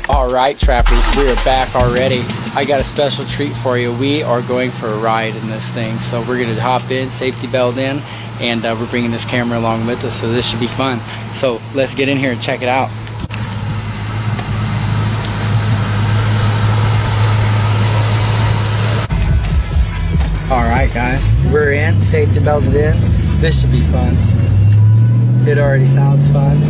Alright trappers, we are back already. I got a special treat for you. We are going for a ride in this thing. So we're going to hop in, safety belt in, and we're bringing this camera along with us. So this should be fun. So let's get in here and check it out. Alright guys, we're in, safety belted in. This should be fun. It already sounds fun.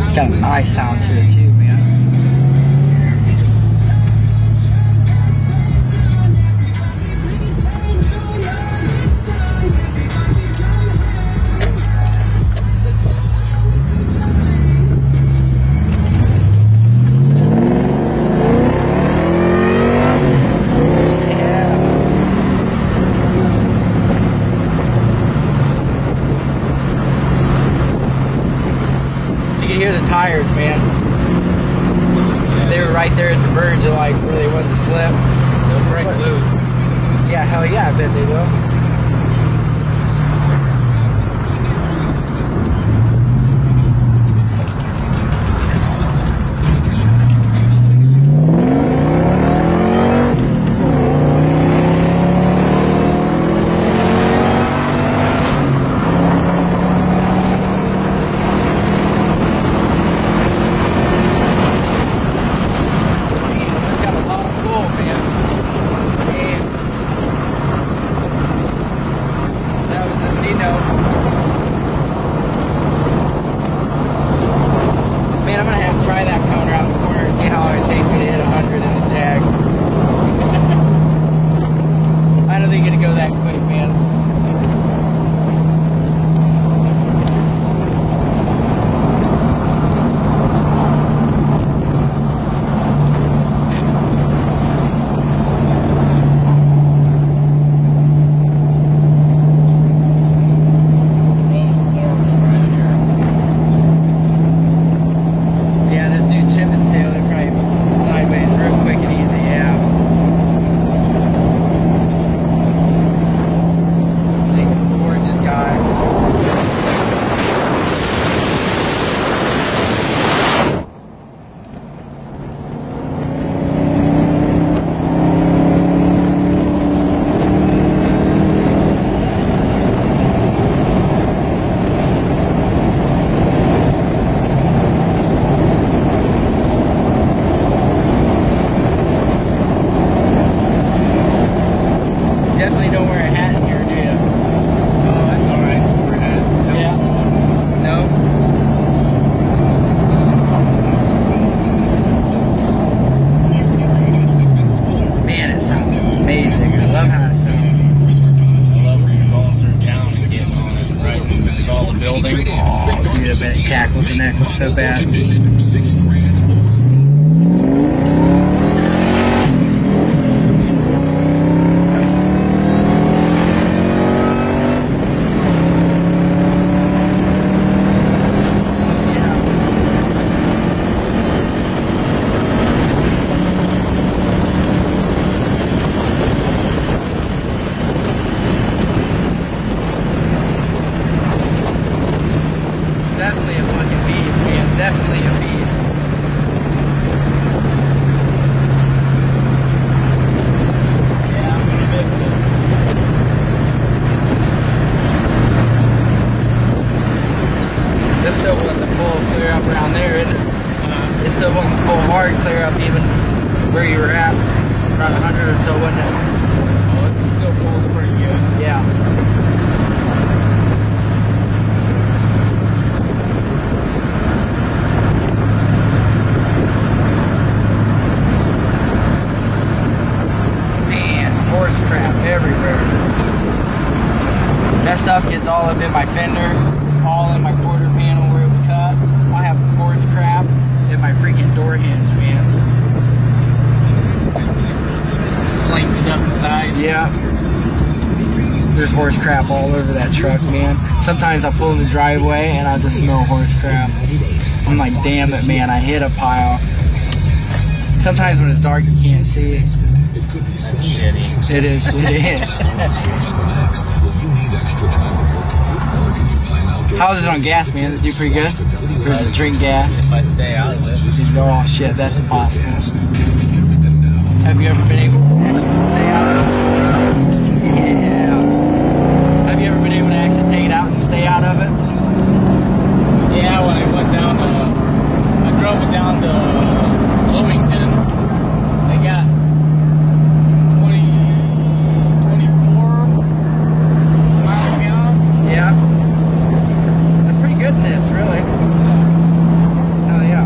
It's got a nice sound to it too, man. You can hear the tires, man. They were right there at the verge of like where they wanted to slip. They'll break loose. Yeah, hell yeah, I bet they will. Man, I'm gonna have to try that cone around the corner and see how long it takes me to hit 100 in the Jag. I don't think it'll go that quick, man. Definitely don't wear a hat in here, do you? Oh, that's alright. Wear a hat. No. Yeah. No? Man, it sounds amazing. I love how it sounds. I love when you're going through town and getting on it, right? With all the buildings. Oh, dude, I bet it cackles and echoes so bad. Definitely a fucking beast, man. Definitely a beast. Yeah, I'm gonna mix it. This still wasn't the pull clear up around there, is it? It still wasn't the pull hard clear up even where you were at. Around 100 or so, wasn't it? Oh, it still pulls pretty good. Yeah. Horse crap everywhere. That stuff gets all up in my fender, all in my quarter panel where it was cut. I have horse crap in my freaking door hinge, man. Slings it up the side. Yeah. There's horse crap all over that truck, man. Sometimes I pull in the driveway and I just smell horse crap. I'm like, damn it, man, I hit a pile. Sometimes when it's dark you can't see. That's shitty. It is shitty. How's it on gas, man? Does it do pretty good? Or does it drink gas? If I stay out of it. Oh shit, that's impossible. Have you ever been able to actually stay out of it? Yeah. Have you ever been able to actually take it out and stay out of it? Yeah, when I went down to, I drove it down to Bloomington. They got 24 miles a gallon. Yeah. That's pretty good in this, really. Hell yeah.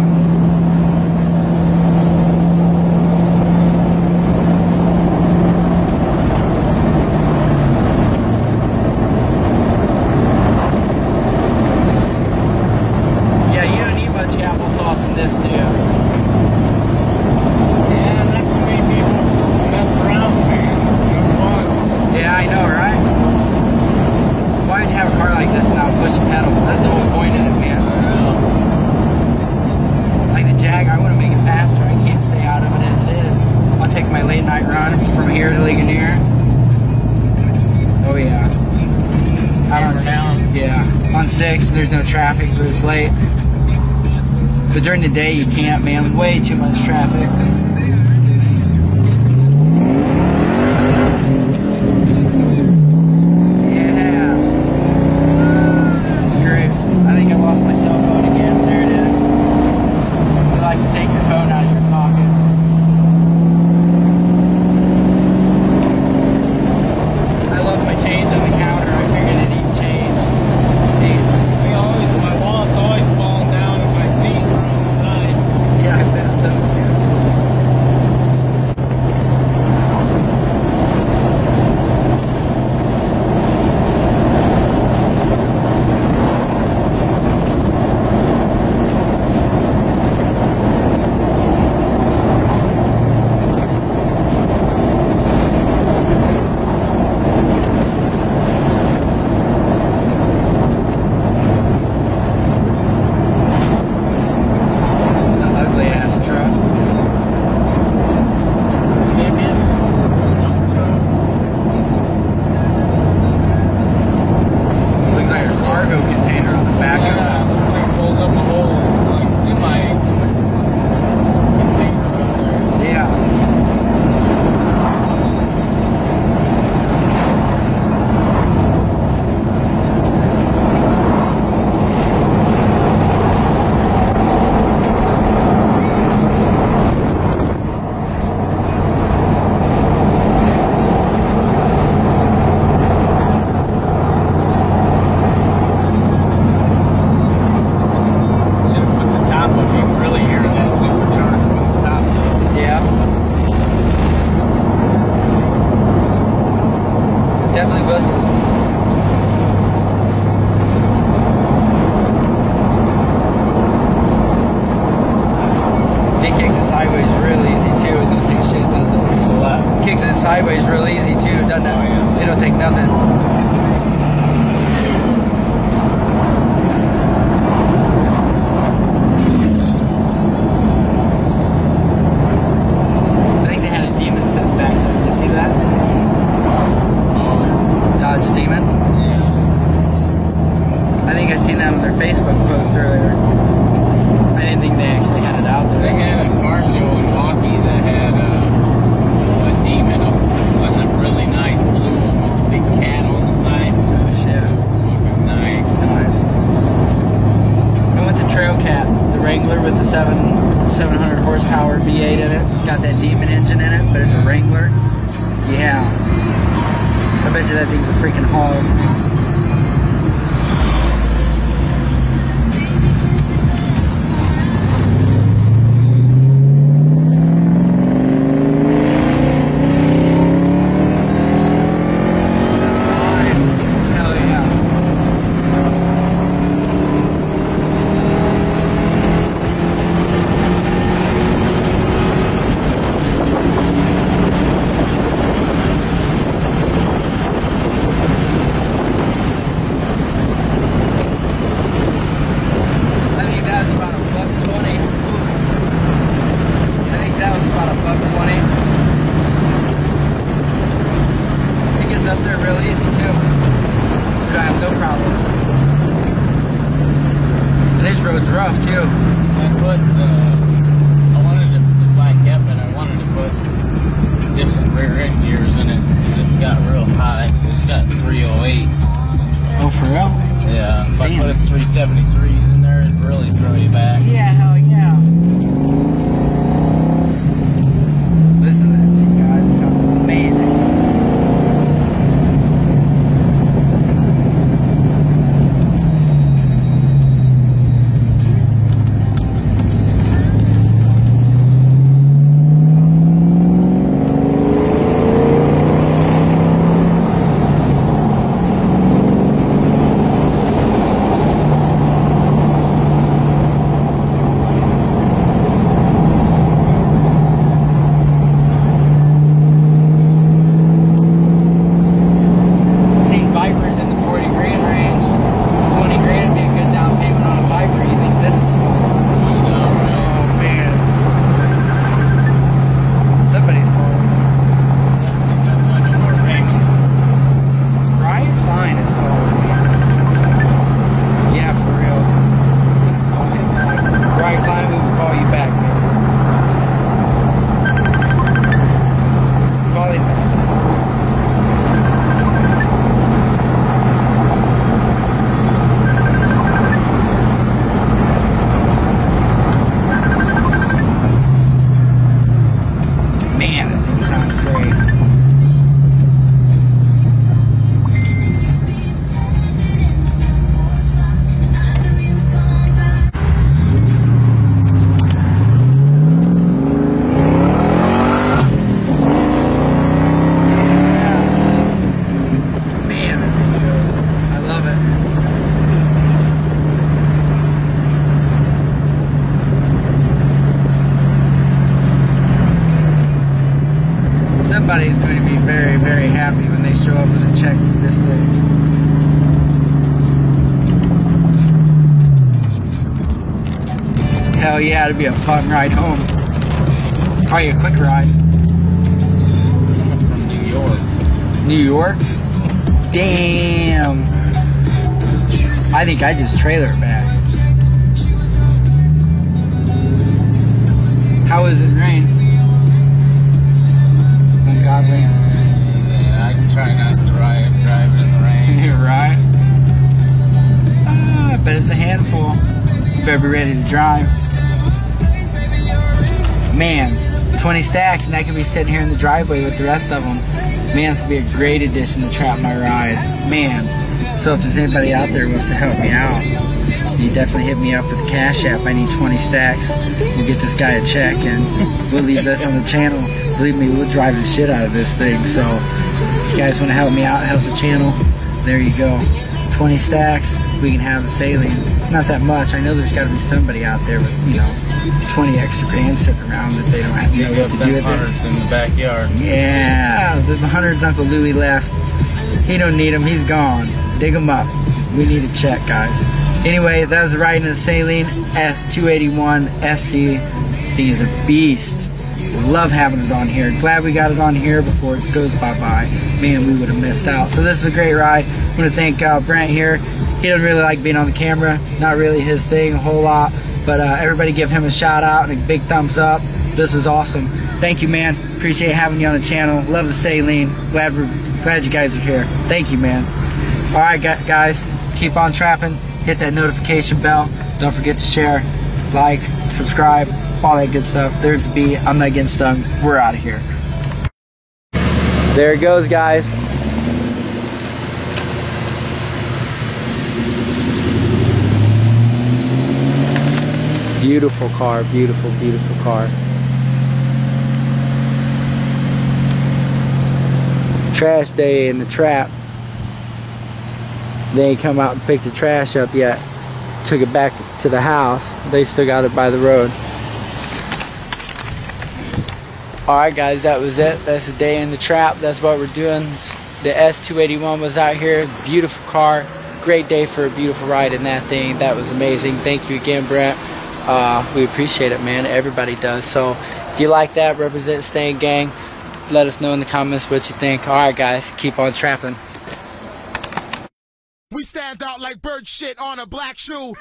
Yeah, you don't need much applesauce in this, do you? Yeah, not too many people mess around, man. It's no fun. Yeah, I know, right? Why would you have a car like this and not push a pedal? That's the whole point of it, man. Like the Jag, I want to make it faster. I can't stay out of it as it is. I'll take my late night run from here to Ligonier. Oh yeah. Out on down. Yeah. On 6, there's no traffic, so it's late. But during the day, you can't, man. Way too much traffic. Yeah. That's great. I think I lost my cell phone again. There it is. You like to take your phone out of your pocket. I love my change on the counter. I figured I'd need change. Seats. My wallet's always falling down in my seat or on the side. Yeah, I bet so. It's an ugly ass truck. Looks like a cargo container on the back of it. Yeah, looks like it pulls up a whole like semi container up there. Yeah. Should have put the top up. You can really hear that supercharger when it's top up. Yeah. It definitely whistles. He kicks it sideways real easy too. It don't take shit, does it? What? Kicks it sideways real easy too, doesn't it? Oh, yeah. It don't take nothing. I think they had a demon sitting back there. You see that? Dodge Demon. Yeah. I think I seen that on their Facebook post earlier. I didn't think they actually had it out They there. had a car show in hockey that had a demon, a really nice blue one with a big cat on the side. Oh shit. Fucking nice. Nice. I went to Trailcat, the Wrangler with the 700 horsepower V8 in it. It's got that Demon engine in it, but it's a Wrangler. Yeah. I bet you that thing's a freaking hog. Hell yeah. road's rough too. I wanted to, the black cap, and I wanted to put different rear end gears in it because it's got real high. It's got 308. Oh, for real? Yeah. If I put 373s in there, it'd really throw you back. Yeah, hell yeah. Listen to that thing, guys. It sounds amazing. Somebody's going to be very, very happy when they show up with a check for this thing. Hell yeah, it'd be a fun ride home. Probably a quick ride. Coming from New York. New York? Damn. I think I just trailer it back. How is it rain? Ungodly. Yeah, I can try not to drive in the rain. You're right. I bet it's a handful. Better be ready to drive. Man, 20 stacks and I can be sitting here in the driveway with the rest of them. Man, it's going to be a great addition to Trap My Ride. Man. So if there's anybody out there who wants to help me out, you definitely hit me up with the Cash App. I need 20 stacks. We'll get this guy a check and we'll leave this on the channel. Believe me, we'll drive the shit out of this thing. So if you guys want to help me out, help the channel, there you go. 20 stacks, we can have the Saleen. Not that much. I know there's got to be somebody out there with, 20 extra grand sitting around that they don't have to know what to do with it. Hundreds in the backyard. Yeah, the hundreds Uncle Louie left. He don't need them. He's gone. Dig them up. We need a check, guys. Anyway, that was the ride in the Saleen S281 SC. Thing is a beast. Love having it on here. Glad we got it on here before it goes bye-bye. Man, we would have missed out. So this is a great ride. I want to thank Brent here. He doesn't really like being on the camera. Not really his thing a whole lot. But everybody give him a shout out and a big thumbs up. This was awesome. Thank you, man. Appreciate having you on the channel. Love the Saleen. Glad you guys are here. Thank you, man. All right, guys. Keep on trapping. Hit that notification bell. Don't forget to share, like, subscribe, all that good stuff. There's a B. I'm not getting stung. We're out of here. There it goes, guys. Beautiful car, beautiful, beautiful car. Trash day in the trap. They ain't come out and picked the trash up yet. Took it back to the house. They still got it by the road. Alright guys, that was it. That's the day in the trap. That's what we're doing. The S281 was out here. Beautiful car. Great day for a beautiful ride in that thing. That was amazing. Thank you again, Brent. We appreciate it, man. Everybody does. So if you like that, represent Staying Gang. Let us know in the comments what you think. Alright guys, keep on trapping. We stand out like bird shit on a black shoe.